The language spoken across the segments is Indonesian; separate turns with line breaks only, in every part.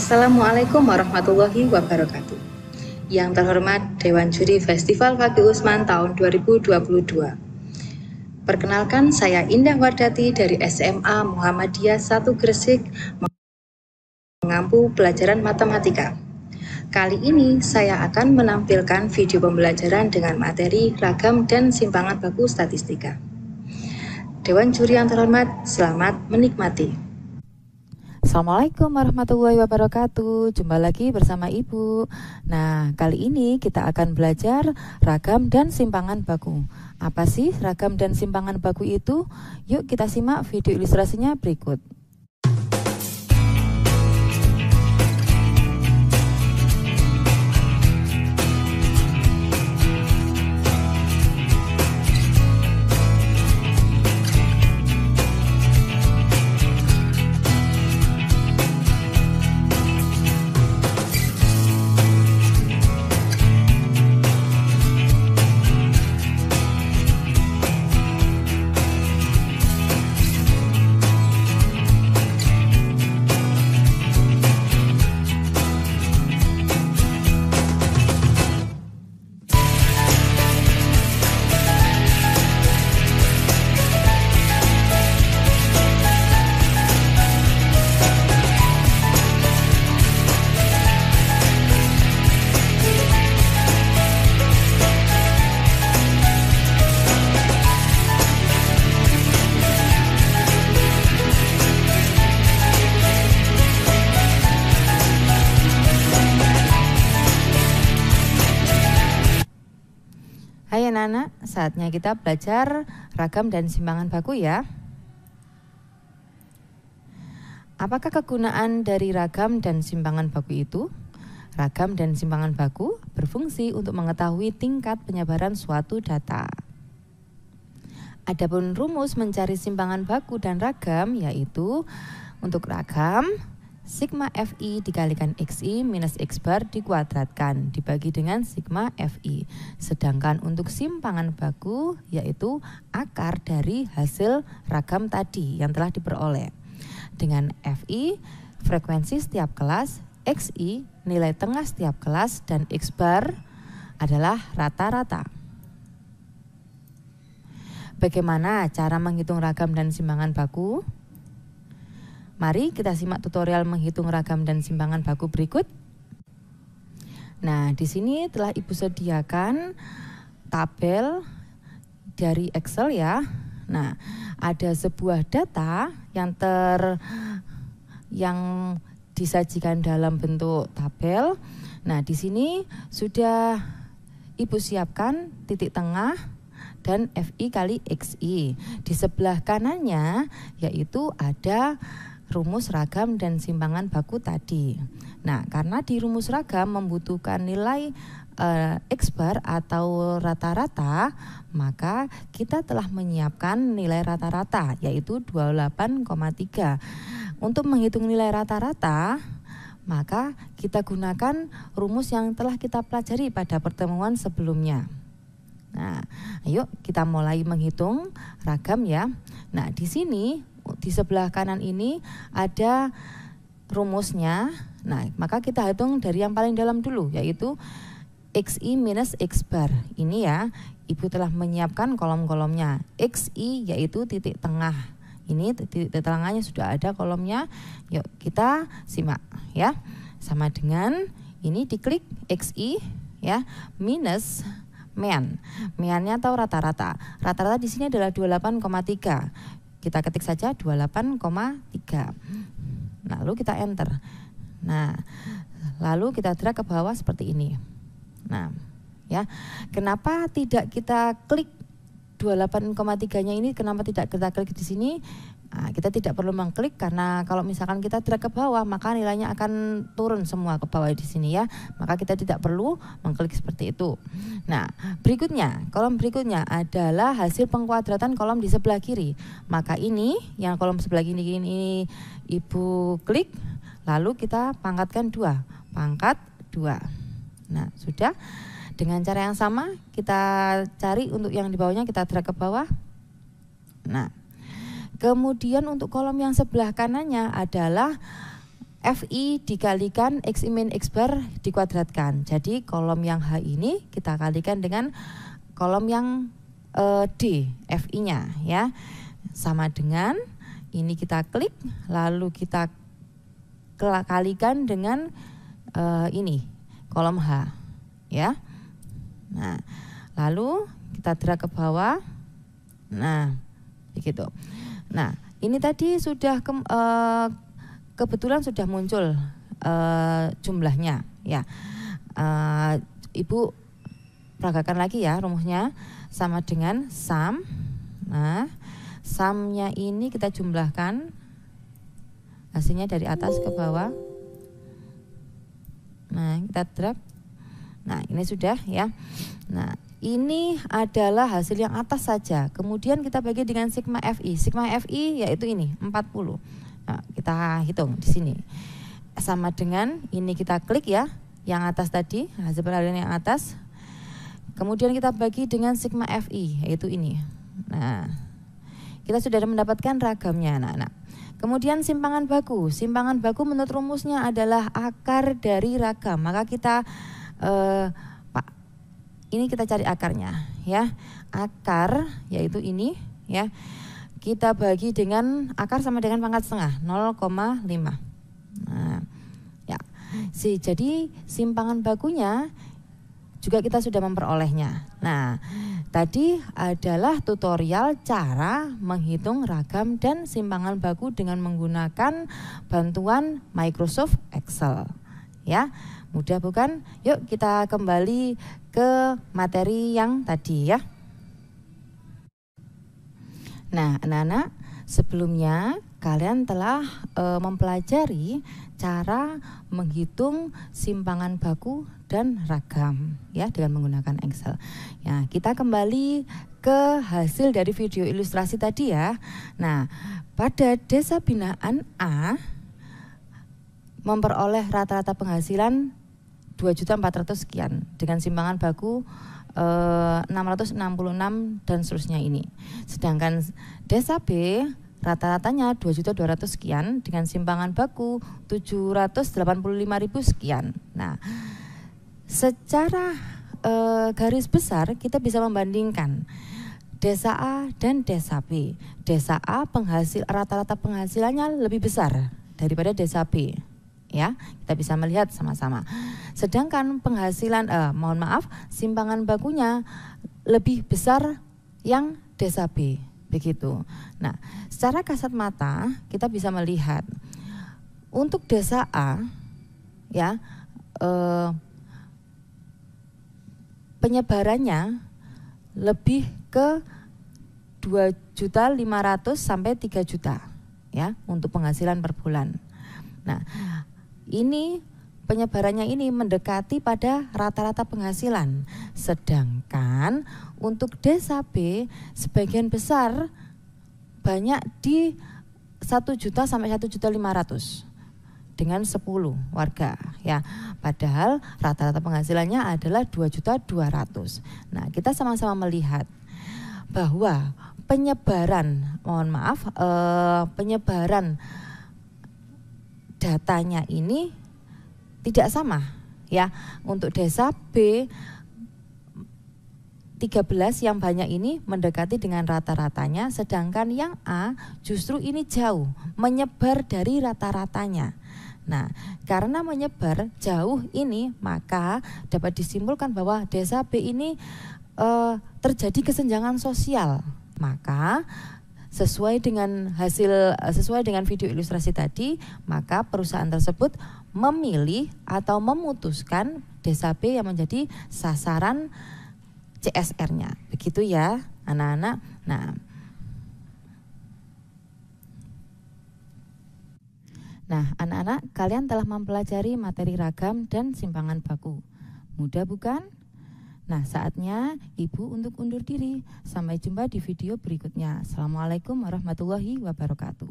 Assalamualaikum warahmatullahi wabarakatuh. Yang terhormat Dewan Juri Festival Fakih Usman tahun 2022. Perkenalkan, saya Indah Wardati dari SMA Muhammadiyah 1 Gresik, mengampu pelajaran matematika. Kali ini saya akan menampilkan video pembelajaran dengan materi ragam dan simpangan baku statistika. Dewan Juri yang terhormat, selamat menikmati.
Assalamualaikum warahmatullahi wabarakatuh. Jumpa lagi bersama Ibu. Nah, kali ini kita akan belajar ragam dan simpangan baku. Apa sih ragam dan simpangan baku itu? Yuk kita simak video ilustrasinya berikut. Hai anak-anak, saatnya kita belajar ragam dan simpangan baku ya. Apakah kegunaan dari ragam dan simpangan baku itu? Ragam dan simpangan baku berfungsi untuk mengetahui tingkat penyebaran suatu data. Adapun rumus mencari simpangan baku dan ragam yaitu untuk ragam sigma Fi dikalikan Xi minus X bar dikuadratkan dibagi dengan sigma Fi. Sedangkan untuk simpangan baku yaitu akar dari hasil ragam tadi yang telah diperoleh. Dengan Fi frekuensi setiap kelas, Xi nilai tengah setiap kelas, dan X bar adalah rata-rata. Bagaimana cara menghitung ragam dan simpangan baku? Mari kita simak tutorial menghitung ragam dan simpangan baku berikut. Nah, di sini telah Ibu sediakan tabel dari Excel ya. Nah, ada sebuah data yang disajikan dalam bentuk tabel. Nah, di sini sudah Ibu siapkan titik tengah dan Fi kali Xi. Di sebelah kanannya yaitu ada rumus ragam dan simpangan baku tadi. Nah, karena di rumus ragam membutuhkan nilai X bar atau rata-rata, maka kita telah menyiapkan nilai rata-rata yaitu 28,3. Untuk menghitung nilai rata-rata, maka kita gunakan rumus yang telah kita pelajari pada pertemuan sebelumnya. Nah, ayo kita mulai menghitung ragam ya. Nah, di sini di sebelah kanan ini ada rumusnya. Nah, maka kita hitung dari yang paling dalam dulu yaitu Xi minus X bar. Ini ya, Ibu telah menyiapkan kolom-kolomnya. Xi yaitu titik tengah. Ini titik tengahnya sudah ada kolomnya. Yuk kita simak ya. Sama dengan ini diklik Xi ya, minus meannya atau rata-rata. Rata-rata di sini adalah 28,3. Kita ketik saja 28,3. Lalu kita enter. Nah, lalu kita drag ke bawah seperti ini. Nah, ya. Kenapa tidak kita klik 28,3-nya ini? Kenapa tidak kita klik di sini? Nah, kita tidak perlu mengklik karena kalau misalkan kita drag ke bawah maka nilainya akan turun semua ke bawah di sini ya. Maka kita tidak perlu mengklik seperti itu. Nah, berikutnya, kolom berikutnya adalah hasil pengkuadratan kolom di sebelah kiri. Maka ini yang kolom sebelah kiri ini Ibu klik, lalu kita pangkatkan 2, pangkat 2. Nah, sudah. Dengan cara yang sama kita cari untuk yang di bawahnya, kita drag ke bawah. Nah, kemudian untuk kolom yang sebelah kanannya adalah FI dikalikan XI min X bar dikuadratkan. Jadi kolom yang H ini kita kalikan dengan kolom yang D, FI-nya ya. Sama dengan ini kita klik, lalu kita kalikan dengan ini kolom H ya. Nah, lalu kita drag ke bawah. Nah, begitu. Nah, ini tadi sudah kebetulan sudah muncul jumlahnya ya. Ibu peragakan lagi ya rumusnya, sama dengan sum. Nah, sumnya ini kita jumlahkan, hasilnya dari atas ke bawah. Nah, kita drag. Nah, ini sudah ya. Nah, ini adalah hasil yang atas saja. Kemudian kita bagi dengan sigma FI. Sigma FI yaitu ini 40. Nah, kita hitung di sini. Sama dengan ini kita klik ya, yang atas tadi, hasil peralihan yang atas. Kemudian kita bagi dengan sigma FI yaitu ini. Nah, kita sudah mendapatkan ragamnya anak-anak. Kemudian simpangan baku. Simpangan baku menurut rumusnya adalah akar dari ragam. Maka kita ini kita cari akarnya ya. Akar yaitu ini ya. Kita bagi dengan akar sama dengan pangkat setengah 0,5. Nah, ya. Jadi simpangan bakunya juga kita sudah memperolehnya. Nah, tadi adalah tutorial cara menghitung ragam dan simpangan baku dengan menggunakan bantuan Microsoft Excel. Ya, mudah bukan? Yuk kita kembali ke materi yang tadi ya. Nah, anak-anak, sebelumnya kalian telah mempelajari cara menghitung simpangan baku dan ragam ya dengan menggunakan Excel. Ya, kita kembali ke hasil dari video ilustrasi tadi ya. Nah, pada desa binaan A memperoleh rata-rata penghasilan 2.400.000 sekian dengan simpangan baku 666 dan seterusnya ini. Sedangkan desa B rata-ratanya 2.200.000 sekian dengan simpangan baku 785.000 sekian. Nah, secara garis besar kita bisa membandingkan desa A dan desa B. Desa A rata-rata penghasilannya lebih besar daripada desa B. Ya, kita bisa melihat sama-sama. Sedangkan penghasilan simpangan bakunya lebih besar yang desa B, begitu. Nah, secara kasat mata kita bisa melihat untuk desa A ya penyebarannya lebih ke 2.500.000 sampai 3 juta ya untuk penghasilan per bulan. Nah, ini penyebarannya ini mendekati pada rata-rata penghasilan. Sedangkan untuk desa B sebagian besar banyak di 1 juta sampai 1.500.000 dengan 10 warga ya. Padahal rata-rata penghasilannya adalah 2.200.000. Nah, kita sama-sama melihat bahwa penyebaran datanya ini tidak sama ya. Untuk desa B 13 yang banyak ini mendekati dengan rata-ratanya, sedangkan yang A justru ini jauh menyebar dari rata-ratanya. Nah, karena menyebar jauh ini, maka dapat disimpulkan bahwa desa B ini terjadi kesenjangan sosial. Maka sesuai dengan video ilustrasi tadi, maka perusahaan tersebut memilih atau memutuskan desa B yang menjadi sasaran CSR-nya. Begitu ya, anak-anak. Nah, anak-anak, kalian telah mempelajari materi ragam dan simpangan baku. Mudah bukan? Nah, saatnya Ibu untuk undur diri. Sampai jumpa di video berikutnya. Assalamualaikum warahmatullahi wabarakatuh.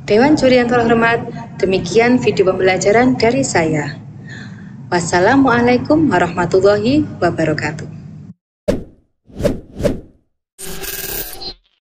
Dewan Juri yang terhormat, demikian video pembelajaran dari saya. Wassalamualaikum warahmatullahi wabarakatuh.